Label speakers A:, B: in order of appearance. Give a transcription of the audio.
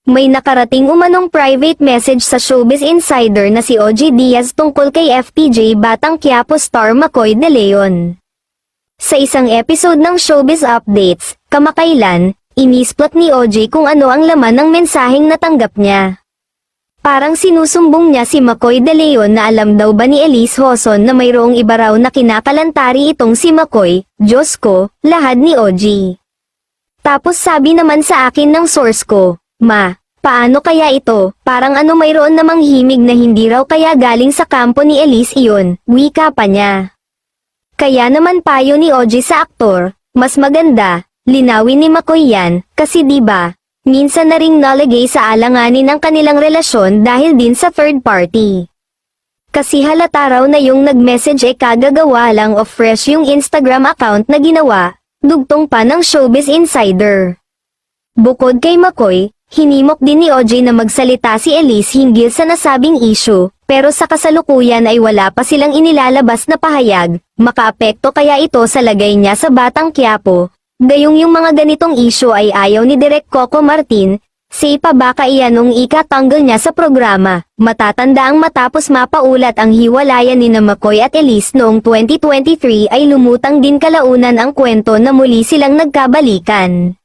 A: May nakarating umanong private message sa Showbiz Insider na si OG Diaz tungkol kay FPJ Batang Quiapo star McCoy De Leon. Sa isang episode ng Showbiz Updates, kamakailan, inisplot ni OG kung ano ang laman ng mensaheng natanggap niya. Parang sinusumbong niya si McCoy De Leon na alam daw ba ni Elise Hoson na mayroong iba raw na kinakalantari itong si McCoy. Diyos ko, lahad ni OG. Tapos sabi naman sa akin ng source ko, "Ma, paano kaya ito? Parang ano mayroon namang himig na hindi raw kaya galing sa kampo ni Elise iyon," wika pa niya. Kaya naman payo ni OG sa aktor, mas maganda, linawin ni McCoy yan, kasi diba, minsan na ring nalagay sa alanganin ang kanilang relasyon dahil din sa third party. Kasi halata raw na yung nag-message kagagawa lang of fresh yung Instagram account na ginawa, dugtong pa ng Showbiz Insider. Bukod kay McCoy, hinimok din ni OJ na magsalita si Elise hinggil sa nasabing issue, pero sa kasalukuyan ay wala pa silang inilalabas na pahayag, makaapekto kaya ito sa lagay niya sa Batang Quiapo. Gayong yung mga ganitong issue ay ayaw ni Direk Coco Martin, say pa baka iyanong ikatanggol niya sa programa. Matatandaang matapos mapaulat ang hiwalayan ni McCoy at Elise noong 2023 ay lumutang din kalaunan ang kwento na muli silang nagkabalikan.